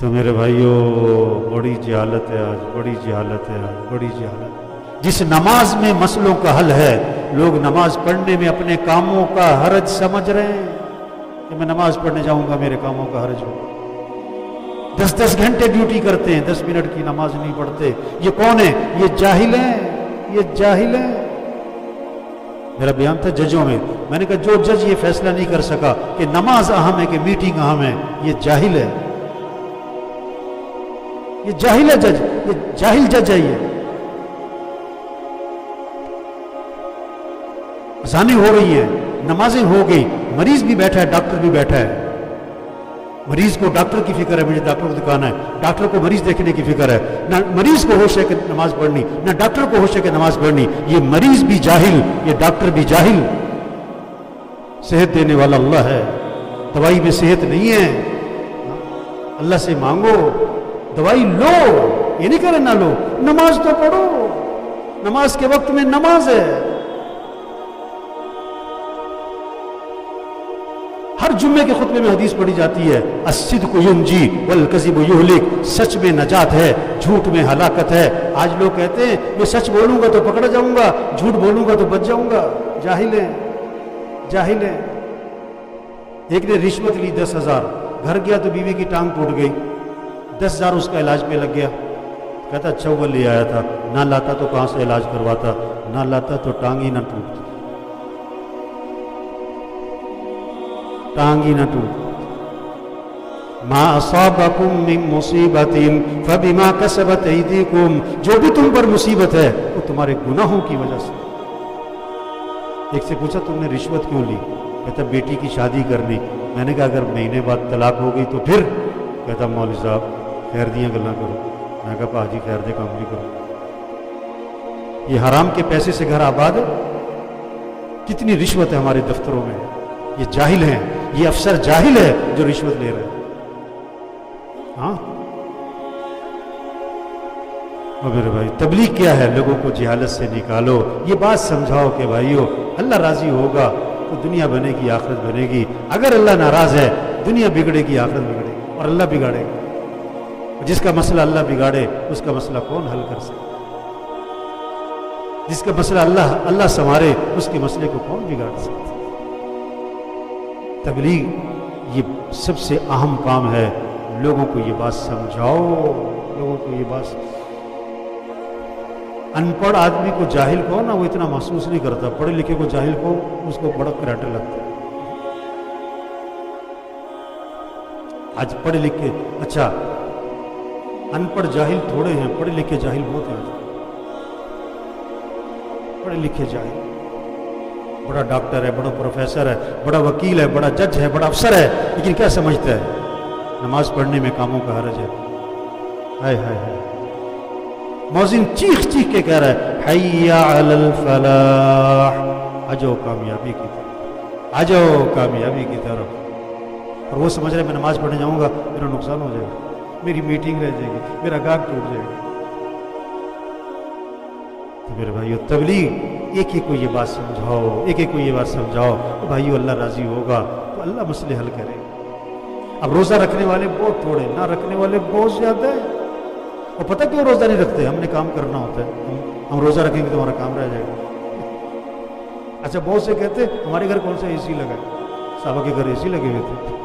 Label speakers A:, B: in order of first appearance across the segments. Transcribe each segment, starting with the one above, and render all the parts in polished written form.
A: تو میرے بھائیوں بڑی جہالت ہے آج، بڑی جہالت ہے آج، بڑی جہالت۔ جس نماز میں مسئلوں کا حل ہے، لوگ نماز پڑھنے میں اپنے کاموں کا حرج سمجھ رہے ہیں کہ میں نماز پڑھنے جاؤں گا میرے کاموں کا حرج ہوگا۔ 10 گھنٹے ڈیوٹی کرتے ہیں، 10 منٹ کی نماز نہیں پڑھتے۔ یہ کون ہے؟ یہ جاہل ہیں، یہ جاہل ہیں۔ میرا بیان تھا ججوں میں نے کہا جو جج یہ فیصلہ نہیں کر سکا کہ نماز اہم ہے کہ میٹنگ اہم ہے، یہ جاہل ہے، یہ جاہل ہے جج، یہ جاہل جج ہے۔ یہ اذانیں ہو رہی ہیں، نمازیں ہو گئی، مریض بھی بیٹھا ہے، ڈاکٹر بھی بیٹھا ہے۔ مریض کو ڈاکٹر کی فکر ہے، مجھے ڈاکٹر کو دکھانا ہے، ڈاکٹر کو مریض دیکھنے کی فکر ہے۔ نہ مریض کو ہوش ہے کہ نماز پڑھنی، نہ ڈاکٹر کو ہوش ہے کہ نماز پڑھنی۔ یہ مریض بھی جاہل، یہ ڈاکٹر بھی جاہل۔ صحت دینے والا اللہ ہے، دوائی میں صحت نہیں ہے۔ اللہ سے مانگو، دوائی لو، یہ نہیں کہہ رہے نہ لو، نماز تو پڑھو، نماز کے وقت میں نماز ہے۔ ہر جمعے کے خطبے میں حدیث پڑھی جاتی ہے، الصدق ینجی والکذب یہلک، سچ میں نجات ہے، جھوٹ میں ہلاکت ہے۔ آج لوگ کہتے ہیں میں سچ بولوں گا تو پکڑا جاؤں گا، جھوٹ بولوں گا تو بچ جاؤں گا۔ جاہل ہیں، جاہل ہیں۔ ایک نے رشوت لی 10,000، گھر گیا تو بیوی کی ٹانگ ٹوٹ گئی، 10,000 اس کا علاج پہ لگ گیا۔ کہتا اچھا وہ لے آیا تھا، نہ لاتا تو کہاں سے علاج کرواتا، نہ لاتا تو ٹانگ ہی نہ ٹوٹتی، ٹانگ ہی نہ ٹوٹ۔ ما اصابکم من مصیبت فبما کسبت ایدیکم، جو بھی تم پر مصیبت ہے وہ تمہارے گناہوں کی وجہ سے۔ ایک سے پوچھا تم نے رشوت کیوں لی؟ کہتا بیٹی کی شادی کرنی۔ میں نے کہا اگر مہینے بعد طلاق ہو گئی تو پھر؟ کہتا مولوی صاحب خیر دیاں گلاں کرو۔ میں کہا پاجی خیر دے کام نہیں کرو، یہ حرام کے پیسے سے گھر آباد ہے۔ کتنی رشوت ہے ہمارے دفتروں میں، یہ جاہل ہیں، یہ افسر جاہل ہے جو رشوت لے رہے ہیں۔ ہاں اور میرے بھائی تبلیغ کیا ہے؟ لوگوں کو جہالت سے نکالو، یہ بات سمجھاؤ کہ بھائیو اللہ راضی ہوگا تو دنیا بنے گی، آخرت بنے گی۔ اگر اللہ ناراض ہے دنیا بگڑے گی، آخرت بگڑے گی، اور اللہ بگاڑے گا۔ جس کا مسئلہ اللہ بگاڑے اس کا مسئلہ کون حل کر سکے؟ جس کا مسئلہ اللہ سنوارے اس کے مسئلے کو کون بگاڑ سکتا؟ تبلیغ یہ سب سے اہم کام ہے، لوگوں کو یہ بات سمجھاؤ، لوگوں کو یہ بات۔ ان پڑھ آدمی کو جاہل کو نا وہ اتنا محسوس نہیں کرتا، پڑھے لکھے کو جاہل کو اس کو بڑا کراٹے لگتا ہے۔ آج پڑھے لکھے، اچھا ان پڑھ جاہل تھوڑے ہیں، پڑھے لکھے جاہل بہت ہیں۔ پڑھے لکھے جاہل، بڑا ڈاکٹر ہے، بڑا پروفیسر ہے، بڑا وکیل ہے، بڑا جج ہے، بڑا افسر ہے، لیکن کیا سمجھتا ہے؟ نماز پڑھنے میں کاموں کا حرج ہے۔ ہائے ہائے ہائے، مؤذن چیخ چیخ کے کہہ رہا ہے حی علی الفلاح، آ جاؤ کامیابی کی طرف، آ جاؤ کامیابی کی طرف۔ اور وہ سمجھ رہے میں نماز پڑھنے جاؤں گا میرا نقصان ہو جائے گا، میری میٹنگ رہ جائے گی، میرا گاہک ٹوٹ جائے گا۔ تو میرے بھائیو تبلیغ ایک ایک کو یہ بات سمجھاؤ، ایک ایک کو یہ بات سمجھاؤ کہ بھائیو اللہ راضی ہوگا تو اللہ مسئلے حل کرے گا۔ اب روزہ رکھنے والے بہت تھوڑے، نہ رکھنے والے بہت زیادہ ہیں۔ اور پتہ کیوں روزہ نہیں رکھتے؟ ہم نے کام کرنا ہوتا ہے، ہم روزہ رکھیں گے تو ہمارا کام رہ جائے گا۔ اچھا بہت سے کہتے ہمارے گھر کون سا اے سی لگا ہے؟ صحابہ کے گھر اے سی لگے ہوئے تھے۔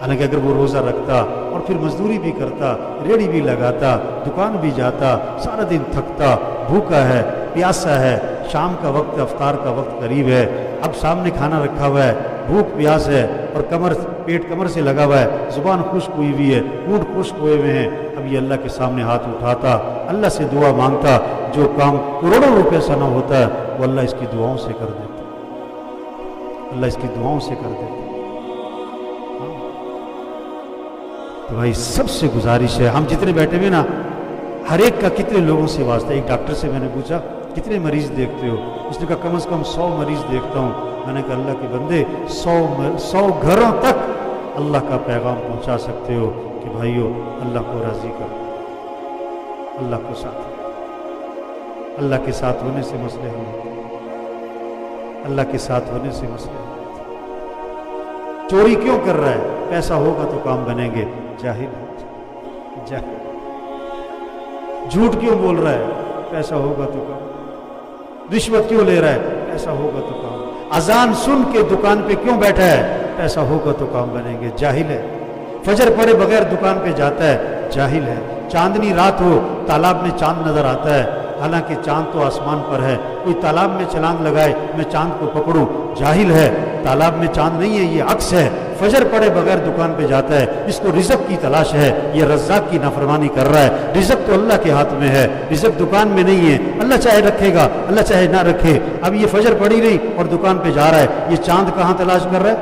A: حالانکہ اگر وہ روزہ رکھتا اور پھر مزدوری بھی کرتا، ریڑھی بھی لگاتا، دکان بھی جاتا، سارا دن تھکتا، بھوکا ہے، پیاسا ہے، شام کا وقت، افطار کا وقت قریب ہے، اب سامنے کھانا رکھا ہوا ہے، بھوک پیاس ہے اور پیٹ کمر سے لگا ہوا ہے، زبان خشک ہوئی ہوئی ہے، ہونٹ خشک ہوئے ہوئے ہیں، اب یہ اللہ کے سامنے ہاتھ اٹھاتا، اللہ سے دعا مانگتا، جو کام کروڑوں روپے سے نہ ہوتا ہے وہ اللہ اس کی دعاؤں سے کر دیتا، اللہ اس کی دعاؤں سے کر دیتا۔ تو بھائی سب سے گزارش ہے، ہم جتنے بیٹھے ہوئے نا ہر ایک کا کتنے لوگوں سے واسطہ۔ ایک ڈاکٹر سے میں نے پوچھا کتنے مریض دیکھتے ہو؟ اس نے کہا کم از کم 100 مریض دیکھتا ہوں۔ میں نے کہا اللہ کے بندے 100 گھروں تک اللہ کا پیغام پہنچا سکتے ہو کہ بھائیو اللہ کو راضی کرو، اللہ کو ساتھ، اللہ کے ساتھ ہونے سے مسئلے حل ہوتے ہیں، اللہ کے ساتھ ہونے سے مسئلے حل ہوتے ہیں۔ چوری کیوں کر رہا ہے؟ پیسہ ہوگا تو کام بنیں گے، جاہل جاہل۔ جھوٹ کیوں بول رہا ہے؟ پیسہ ہوگا تو کام۔ رشوت کیوں لے رہا ہے؟ پیسہ ہوگا تو کام۔ اذان سن کے دکان پہ کیوں بیٹھا ہے؟ پیسہ ہوگا تو کام بنیں گے، جاہل ہے۔ فجر پڑے بغیر دکان پہ جاتا ہے، جاہل ہے۔ چاندنی رات ہو، تالاب میں چاند نظر آتا ہے، حالانکہ چاند تو آسمان پر ہے، کوئی تالاب میں چھلانگ لگائے میں چاند کو پکڑوں، جاہل ہے۔ تالاب میں چاند نہیں ہے، یہ عکس ہے۔ فجر پڑے بغیر دکان پہ جاتا ہے، اس کو رزق کی تلاش ہے، یہ رزاق کی نافرمانی کر رہا ہے۔ رزق تو اللہ کے ہاتھ میں ہے، رزق دکان میں نہیں ہے۔ اللہ چاہے رکھے گا، اللہ چاہے نہ رکھے۔ اب یہ فجر پڑی نہیں اور دکان پہ جا رہا ہے، یہ چاند کہاں تلاش کر رہا ہے؟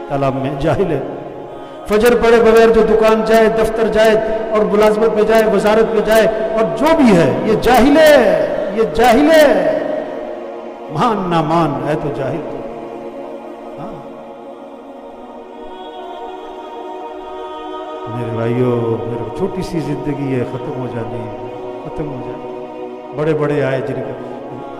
A: تالاب میں، جاہل ہے۔ فجر پڑے بغیر جو دکان جائے، دفتر جائے اور ملازمت پہ جائے، وزارت پہ جائے اور جو بھی ہے، یہ جاہل ہے، یہ جاہل ہے۔ مان نہ مان ہے تو جاہل تو۔ ہاں میرے بھائیو، میرے چھوٹی سی زندگی ہے، ختم ہو جانی ہے، ختم ہو جانی۔ بڑے بڑے آئے جن کے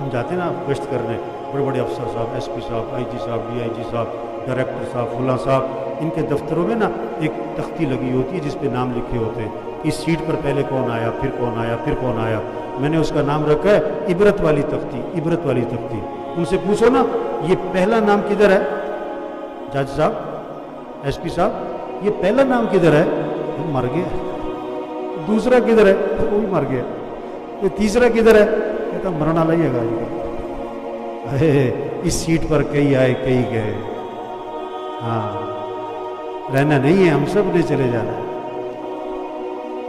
A: ہم جاتے ہیں نا گشت کرنے، بڑے بڑے افسر صاحب، ایس پی صاحب، آئی جی صاحب، ڈی آئی جی صاحب، ڈائریکٹر صاحب، فلاں صاحب، ان کے دفتروں میں نا ایک تختی لگی ہوتی ہے جس پہ نام لکھے ہوتے ہیں، اس سیٹ پر پہلے کون آیا، پھر کون آیا، پھر کون آیا۔ میں نے اس کا نام رکھا ہے عبرت والی تختی، عبرت والی تختی۔ ان سے پوچھو نا یہ پہلا نام کدھر ہے؟ جج صاحب، ایس پی صاحب، یہ پہلا نام کدھر ہے؟ وہ مر گیا۔ دوسرا کدھر ہے؟ وہ بھی مر گیا۔ یہ تیسرا کدھر ہے؟ کہتا مرنا لگے گا۔ اس سیٹ پر کئی آئے کئی گئے، ہاں رہنا نہیں ہے، ہم سب نے چلے جانا ہے،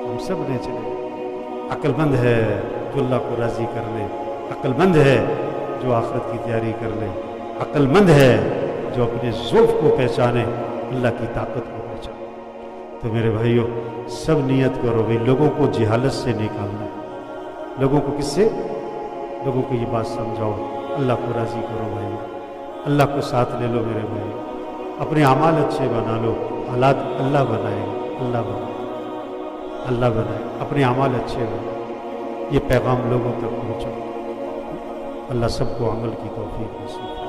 A: ہم سب نے چلے جانا۔ عقل مند ہے جو اللہ کو راضی کر لے، عقل مند ہے جو آخرت کی تیاری کر لے، عقل مند ہے جو اپنے ضعف کو پہچانے، اللہ کی طاقت کو پہچانے۔ تو میرے بھائیوں، سب نیت کرو بھائی لوگوں کو جہالت سے نکالنا ہے۔ لوگوں کو کس سے؟ لوگوں کو یہ بات سمجھاؤ، اللہ کو راضی کرو بھائی، اللہ کو ساتھ لے لو میرے بھائی، اپنے اعمال اچھے بنا لو، حالات اللہ بنائے، اللہ بنائے، اللہ بنائے، اپنے اعمال اچھے بنائے۔ یہ پیغام لوگوں تک پہنچاؤ۔ اللہ سب کو عمل کی توفیق نصیب کرے۔